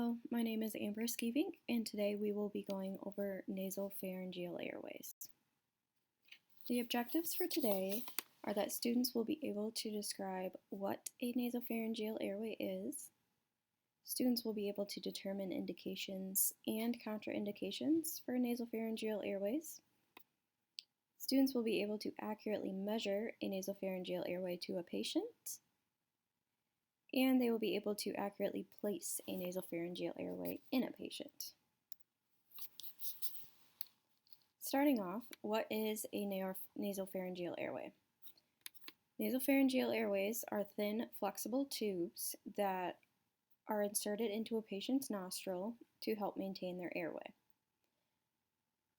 Hello, my name is Amber Skevink, and today we will be going over nasopharyngeal airways. The objectives for today are that students will be able to describe what a nasopharyngeal airway is. Students will be able to determine indications and contraindications for nasopharyngeal airways. Students will be able to accurately measure a nasopharyngeal airway to a patient. And they will be able to accurately place a nasopharyngeal airway in a patient. Starting off, what is a nasopharyngeal airway? Nasopharyngeal airways are thin, flexible tubes that are inserted into a patient's nostril to help maintain their airway.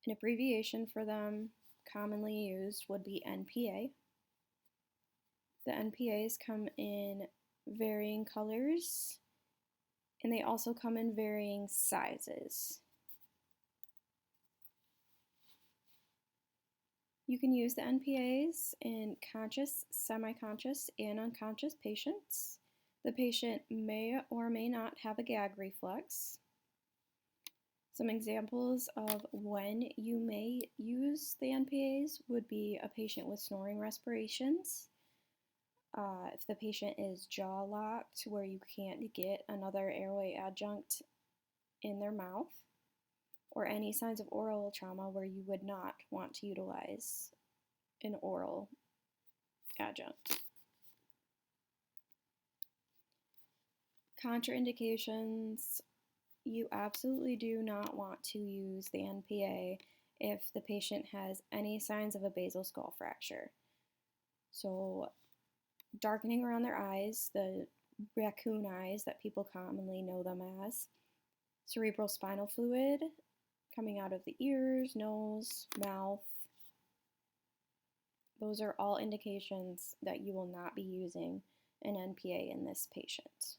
An abbreviation for them commonly used would be NPA. The NPAs come in varying colors, and they also come in varying sizes. You can use the NPAs in conscious, semi-conscious, and unconscious patients. The patient may or may not have a gag reflex. Some examples of when you may use the NPAs would be a patient with snoring respirations, if the patient is jaw locked where you can't get another airway adjunct in their mouth, or any signs of oral trauma where you would not want to utilize an oral adjunct. Contraindications: you absolutely do not want to use the NPA if the patient has any signs of a basal skull fracture. So darkening around their eyes, the raccoon eyes that people commonly know them as, cerebral spinal fluid coming out of the ears, nose, mouth. Those are all indications that you will not be using an NPA in this patient.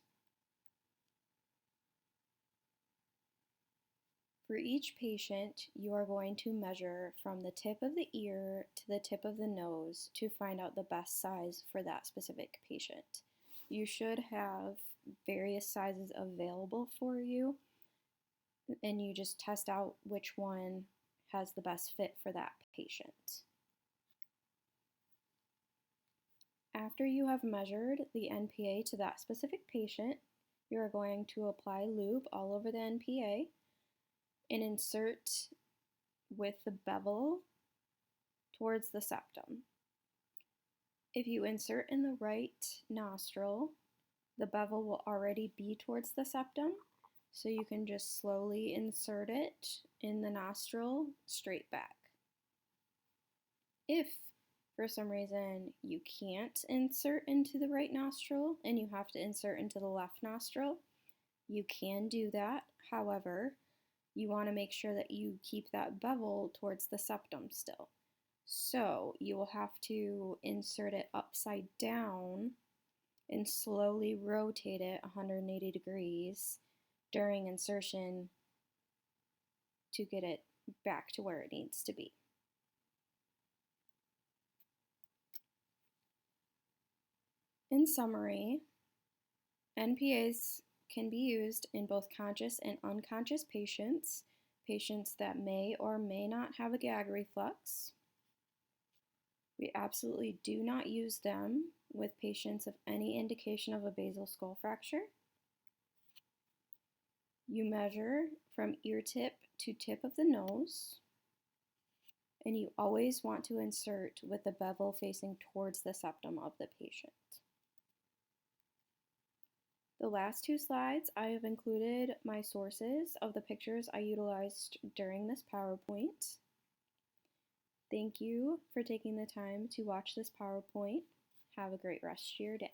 For each patient, you are going to measure from the tip of the ear to the tip of the nose to find out the best size for that specific patient. You should have various sizes available for you, and you just test out which one has the best fit for that patient. After you have measured the NPA to that specific patient, you are going to apply lube all over the NPA and insert with the bevel towards the septum. If you insert in the right nostril, the bevel will already be towards the septum, so you can just slowly insert it in the nostril straight back. If for some reason you can't insert into the right nostril and you have to insert into the left nostril, you can do that. However, you want to make sure that you keep that bevel towards the septum still. So you will have to insert it upside down and slowly rotate it 180 degrees during insertion to get it back to where it needs to be. In summary, NPAs can be used in both conscious and unconscious patients, patients that may or may not have a gag reflex. We absolutely do not use them with patients of any indication of a basal skull fracture. You measure from ear tip to tip of the nose, and you always want to insert with the bevel facing towards the septum of the patient. The last two slides, I have included my sources of the pictures I utilized during this PowerPoint. Thank you for taking the time to watch this PowerPoint. Have a great rest of your day.